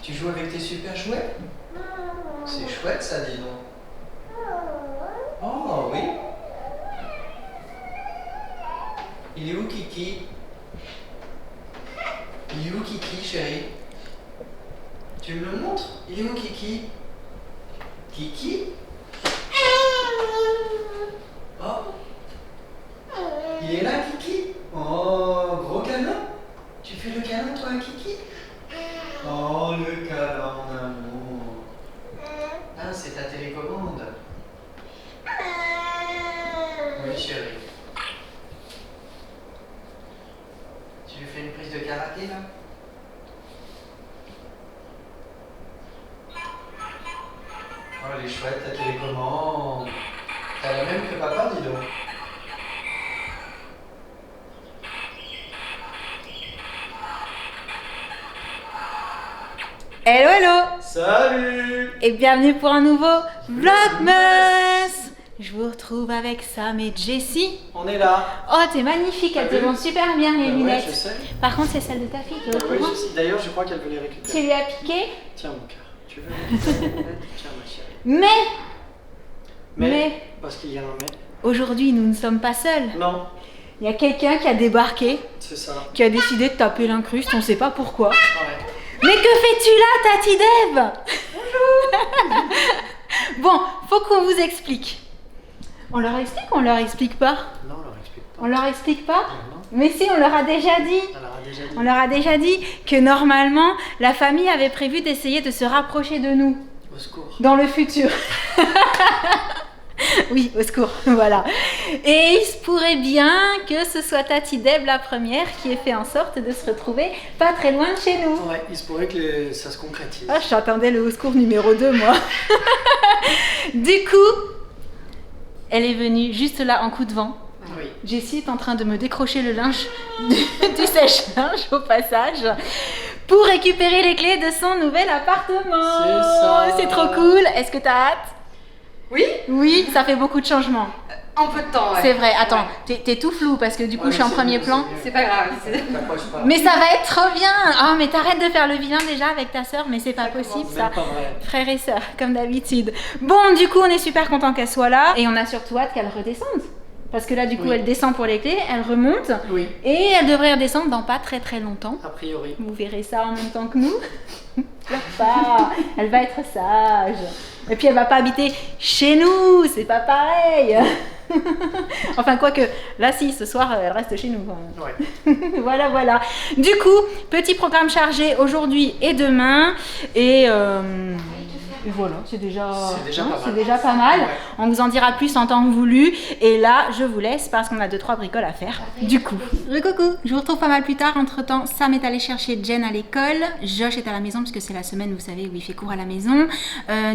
Tu joues avec tes super jouets? C'est chouette ça, dis donc. Oh oui. Il est où Kiki? Il est où Kiki, chérie? Tu me le montres? Il est où Kiki? Kiki? Oh. Il est là Kiki? Oh, gros câlin? Tu fais le câlin toi à Kiki? Oh, le câlin en amour. Ah, c'est ta télécommande. Oui, chérie. Tu lui fais une prise de karaté là? Oh, elle est chouette ta télécommande. T'as la même que papa, dis donc. Hello hello. Salut. Et bienvenue pour un nouveau Vlogmas. Je vous retrouve avec Sam et Jessie. On est là. Oh, t'es magnifique, elles te vont super bien les lunettes. Ouais, je sais. Par contre, c'est celle de ta fille, t'es au Oui, courant? je sais. D'ailleurs, je crois qu'elle veut les récupérer. Tu lui as piqué? Tiens, mon cœur. Tu veux les lunettes? Tiens, ma chérie. Mais, Parce qu'il y a un mais. aujourd'hui, nous ne sommes pas seuls. Non, Il y a quelqu'un qui a débarqué, c'est ça. qui a décidé de taper l'incruste, on sait pas pourquoi. Ouais. Mais que fais-tu là, Tati Deb? Bonjour. Bon, faut qu'on vous explique. On leur explique ou on leur explique pas? Non, on leur explique pas. On leur explique pas? Non, Mais si, on leur a déjà dit. elle leur a déjà dit. On leur a déjà dit que normalement, la famille avait prévu d'essayer de se rapprocher de nous Au secours. dans le futur. Oui, au secours, voilà. Et il se pourrait bien que ce soit Tati Deb la première qui ait fait en sorte de se retrouver pas très loin de chez nous. Ouais, il se pourrait que ça se concrétise. Ah, j'attendais le au secours numéro 2, moi. Du coup, elle est venue juste là en coup de vent. Oui. Jessie est en train de me décrocher le linge du sèche-linge au passage pour récupérer les clés de son nouvel appartement. C'est ça. C'est trop cool. Est-ce que t'as hâte? Oui, Oui, ça fait beaucoup de changements. en peu de temps, ouais. C'est vrai. Attends, Ouais. t'es tout flou parce que du coup Ouais, je suis en c'est premier mieux, plan. c'est mieux. C'est pas grave. T'approches pas. Mais ça va être trop bien. Oh, mais t'arrêtes de faire le vilain déjà avec ta sœur, mais c'est pas possible ça. Même pas vrai. Frères et sœurs, comme d'habitude. Bon, du coup, on est super content qu'elle soit là et on a surtout hâte qu'elle redescende. Parce que là, du coup, Oui. elle descend pour les clés, elle remonte Oui, et elle devrait redescendre dans pas très très longtemps. a priori. Vous verrez ça en même temps que nous. Pleure pas, elle va être sage. Et puis elle va pas habiter chez nous, c'est pas pareil. Enfin, quoique, là, si, ce soir, elle reste chez nous. Ouais. Voilà, voilà. Du coup, petit programme chargé aujourd'hui et demain. Et voilà, c'est déjà, C'est déjà pas mal. c'est déjà pas mal. Ouais. On vous en dira plus en temps voulu. Et là, je vous laisse parce qu'on a 2-3 bricoles à faire. Du coup, coucou, je vous retrouve pas mal plus tard. Entre temps, Sam est allé chercher Jen à l'école. Josh est à la maison parce que c'est la semaine, vous savez, où il fait cours à la maison.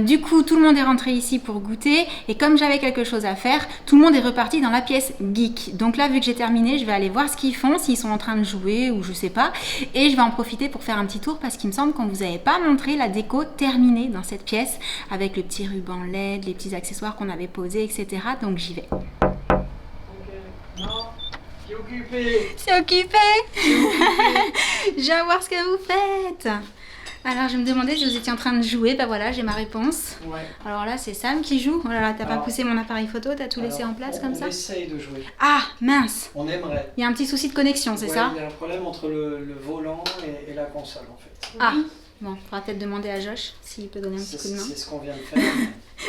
Du coup, tout le monde est rentré ici pour goûter. Et comme j'avais quelque chose à faire, tout le monde est reparti dans la pièce geek. Donc là, vu que j'ai terminé, je vais aller voir ce qu'ils font, s'ils sont en train de jouer ou je sais pas. Et je vais en profiter pour faire un petit tour parce qu'il me semble qu'on vous avait pas montré la déco terminée dans cette pièce avec le petit ruban LED, les petits accessoires qu'on avait posés, etc. Donc j'y vais. Ok. Non, c'est occupé. C'est occupé. Je viens voir ce que vous faites. Alors je me demandais si vous étiez en train de jouer, bah voilà, j'ai ma réponse. Ouais. Alors là, c'est Sam qui joue. Oh là là, t'as pas Alors, poussé mon appareil photo, t'as tout laissé Alors, en place on- comme ça? On essaye de jouer. Ah, mince. On aimerait. Il y a un petit souci de connexion, c'est Ouais, ça? il y a un problème entre le volant et la console en fait. Ah, bon, faudra peut-être demander à Josh s'il peut donner un petit C'est coup de main. c'est ce qu'on vient de faire.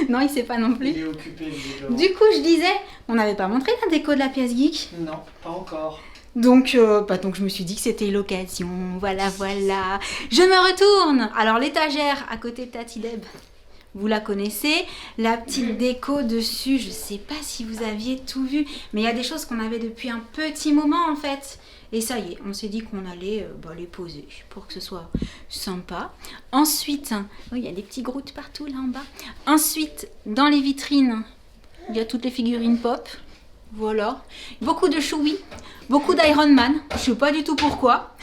Non, il sait pas non Il plus. est occupé, lui, dehors. Du coup, je disais, on n'avait pas montré la déco de la pièce geek. Non, pas encore. Donc, donc je me suis dit que c'était l'occasion. Voilà, voilà. Je me retourne. Alors, l'étagère à côté de Tati Deb, vous la connaissez. La petite déco dessus, je sais pas si vous aviez tout vu, mais il y a des choses qu'on avait depuis un petit moment en fait. Et ça y est, on s'est dit qu'on allait les poser pour que ce soit sympa. Ensuite, oh, il y a des petits groutes partout là en bas. Ensuite, dans les vitrines, il y a toutes les figurines pop. Voilà. Beaucoup de Chewie, beaucoup d'Iron Man. Je sais pas du tout pourquoi.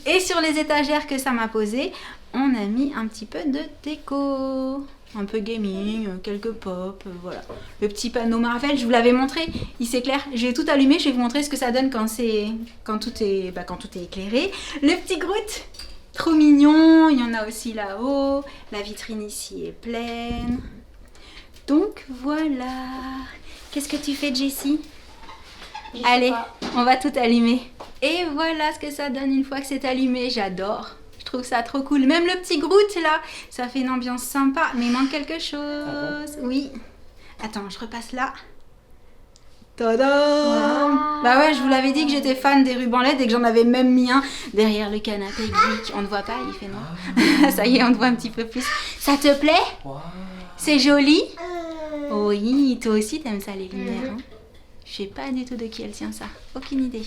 Et sur les étagères que ça m'a posé, on a mis un petit peu de déco. Un peu gaming, quelques pop, voilà. Le petit panneau Marvel, je vous l'avais montré, il s'éclaire. J'ai tout allumé, je vais vous montrer ce que ça donne quand tout est éclairé. Le petit Groot, trop mignon, il y en a aussi là-haut. La vitrine ici est pleine. Donc voilà. Qu'est-ce que tu fais, Jessie? Allez, on va tout allumer. Et voilà ce que ça donne une fois que c'est allumé. J'adore. Je trouve ça trop cool. Même le petit Groot là, ça fait une ambiance sympa. Mais il manque quelque chose. Oui. Attends, je repasse là. Tadam! Bah ouais, je vous l'avais dit que j'étais fan des rubans LED et que j'en avais même mis un derrière le canapé geek. On ne voit pas, il fait noir. Ça y est, on te voit un petit peu plus. Ça te plaît? C'est joli? Oui, toi aussi t'aimes ça les lumières. Hein? Je sais pas du tout de qui elle tient ça. Aucune idée.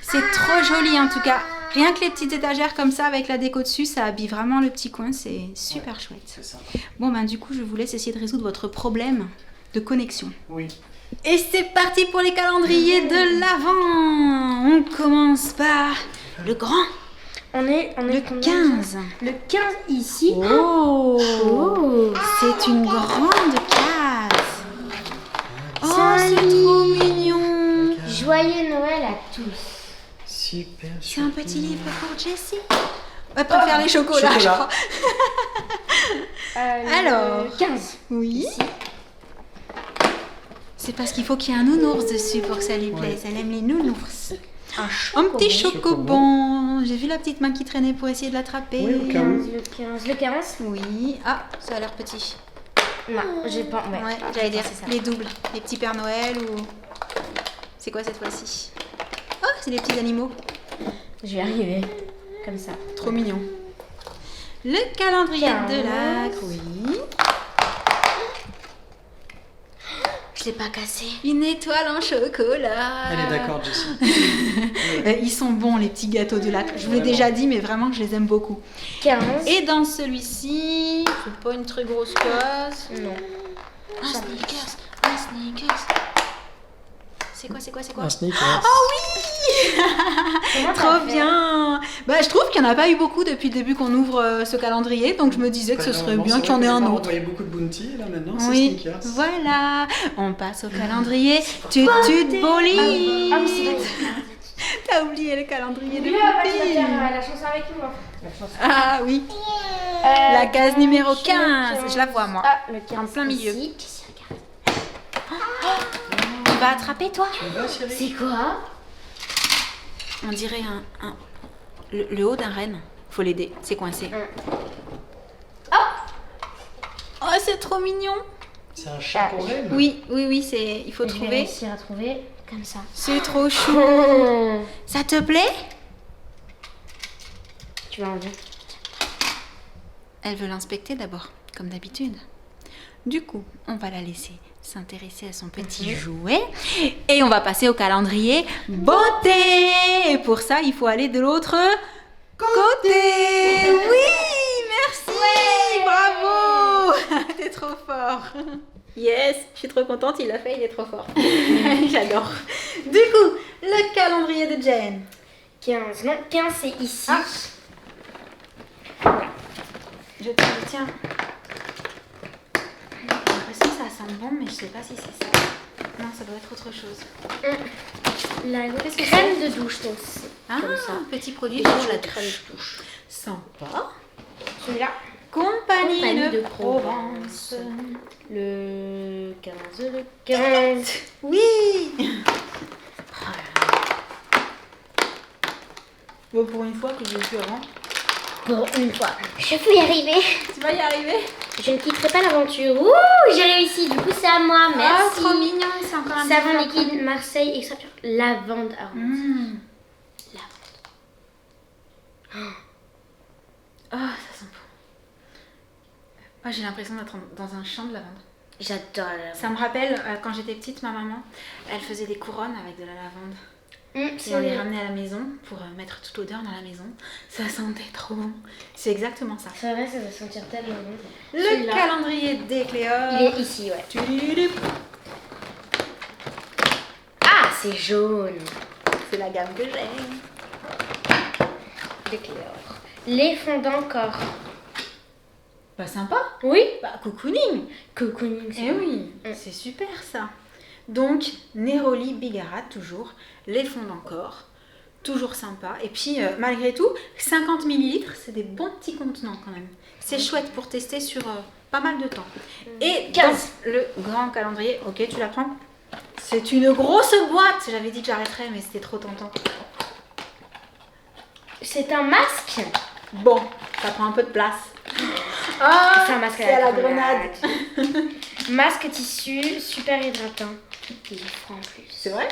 C'est trop joli en tout cas. Rien que les petites étagères comme ça avec la déco dessus, ça habille vraiment le petit coin. C'est super chouette. C'est ça. Bon ben du coup, je vous laisse essayer de résoudre votre problème de connexion. Oui. Et c'est parti pour les calendriers de l'Avent. On commence par le grand. On est Le 15. Le 15 ici. Oh, c'est une grande case. Oh, c'est trop mignon. Joyeux Noël à tous. Super. C'est un petit livre pour Jessie. Elle préfère les chocolats, je crois. Alors, 15. Oui. C'est parce qu'il faut qu'il y ait un nounours dessus pour que ça lui plaise. Elle aime les nounours. Un petit chocobon. J'ai vu la petite main qui traînait pour essayer de l'attraper. Oui, au cas où. Le 15. Le 15. Oui. Ah, ça a l'air petit. Non, j'ai pas. Ouais, j'allais dire c'est ça. les doubles. Les petits Pères Noël ou... C'est quoi cette fois-ci? Oh, c'est des petits animaux. Je vais arriver. Comme ça. Trop mignon. Le calendrier 15. de l'Acre. Oui. Je l'ai pas cassé. Une étoile en chocolat. Elle est d'accord, Jessie. Ils sont bons les petits gâteaux de l'Acre. Je vous l'ai déjà dit, mais vraiment je les aime beaucoup. 15. Et dans celui-ci, c'est pas une très grosse case. Non. Un sneakers. Un sneakers. C'est quoi? Un sneaker. Comment Trop t'as fait? bien. Bah, je trouve qu'il n'y en a pas eu beaucoup depuis le début qu'on ouvre ce calendrier, donc je me disais que ce serait bien qu'il y en ait un autre. On voyait beaucoup de Bounty, et là maintenant c'est Oui, sneakers. voilà. On passe au calendrier. Tut Bolly. Ah, mais c'est vrai. T'as oublié le calendrier de Tu vas Poupée. faire la chanson avec nous. La chanson. Ah oui. La case numéro 15. Je la vois moi. Ah, le 15. En plein milieu. Ici. Regarde. Tu vas attraper toi. Tu veux, Cyril? C'est quoi? On dirait le haut d'un renne. Faut l'aider. C'est coincé. Oh, c'est trop mignon. C'est un chapeau reine. Oui, c'est. Il faut Je vais trouver. réussir à trouver comme ça. C'est trop chou. Ça te plaît? Tu vas enlever. Elle veut l'inspecter d'abord, comme d'habitude. Du coup, on va la laisser s'intéresser à son petit jouet et on va passer au calendrier beauté. Et pour ça, il faut aller de l'autre côté. Oui, merci. Bravo. T'es trop fort. Yes, je suis trop contente, il l'a fait, il est trop fort. J'adore. Du coup, le calendrier de Jen. 15. Non, 15 c'est ici. Ah. Je te tiens. J'ai l'impression que ça sent bon, mais je sais pas si c'est ça. Non, ça doit être autre chose. La Qu'est-ce que crème de douche aussi. Ah, Comme ça. petit produit Et pour la la crème douche. de douche. Sympa. Celui-là. Compagnie de de Provence. Le 15. Le 15. Oui. Bon, pour une fois que j'ai vu avant. Pour une fois. Je peux y arriver. Tu vas y arriver? Je ne quitterai pas l'aventure. Ouh, j'ai réussi. Du coup, c'est à moi. Ah, Merci. trop mignon. C'est encore un Savon petit liquide Marseille extra pur. Lavande arôme. Mmh. Oh, ça sent bon. Oh, j'ai l'impression d'être dans un champ de lavande. J'adore la lavande. Ça me rappelle quand j'étais petite, ma maman, elle faisait des couronnes avec de la lavande. Et on les ramenait à la maison pour mettre toute l'odeur dans la maison. Ça sentait trop bon. C'est exactement ça. C'est vrai, ça doit sentir tellement bon. Le Celui-là, calendrier des Cléors. il est ici, ouais. Tudududup. Ah, c'est jaune. C'est la gamme que j'aime. Des Cléors. Les fondants corps. Bah sympa. Oui. Bah cocooning. Cocooning. Eh oui, c'est super ça. Donc, Neroli Bigarade toujours, les fonds d'encore, toujours sympa. Et puis, malgré tout, 50 ml, c'est des bons petits contenants quand même. C'est chouette pour tester sur pas mal de temps. Et 15. dans le grand calendrier, ok, tu la prends? C'est une grosse boîte. J'avais dit que j'arrêterais, mais c'était trop tentant. C'est un masque. Bon, ça prend un peu de place. Ah, C'est un masque c'est à la grenade. Masque tissu, super hydratant. Il est froid en plus. C'est vrai?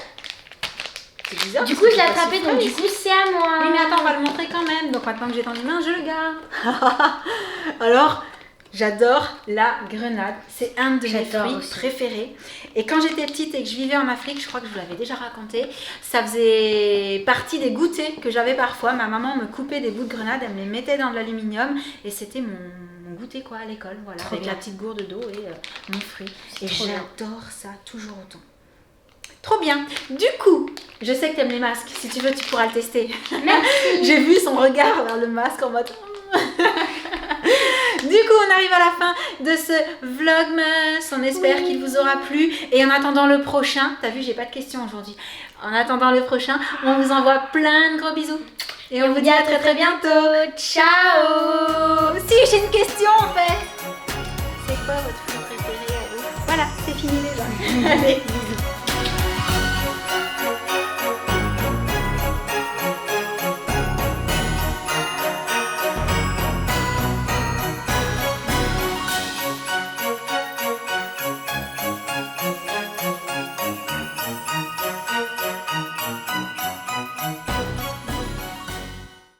C'est bizarre. Du parce coup, que je l'ai c'est pas attrapé, si donc frais du ici. coup, c'est à moi. Oui, mais attends, on va le montrer quand même. Donc maintenant que j'ai dans les mains, je le garde. Alors, j'adore la grenade. C'est un de mes J'adore fruits aussi. préférés. Et quand j'étais petite et que je vivais en Afrique, je crois que je vous l'avais déjà raconté, ça faisait partie des goûters que j'avais parfois. Ma maman me coupait des bouts de grenade, elle me les mettait dans de l'aluminium et c'était mon goûter quoi à l'école, voilà, Trop avec bien. la petite gourde d'eau et mon fruit. Et trop bien. j'adore ça toujours autant. Trop bien. Du coup, je sais que tu aimes les masques. Si tu veux, tu pourras le tester. J'ai vu son regard vers le masque en mode... Du coup, on arrive à la fin de ce vlogmas. On espère qu'il vous aura plu. Et en attendant le prochain, t'as vu, j'ai pas de questions aujourd'hui. En attendant le prochain, on vous envoie plein de gros bisous. Et on vous dit à très très bientôt. Ciao. Si, j'ai une question en fait. C'est quoi votre fruit préféré à vous? Voilà, c'est fini déjà. Allez, bisous.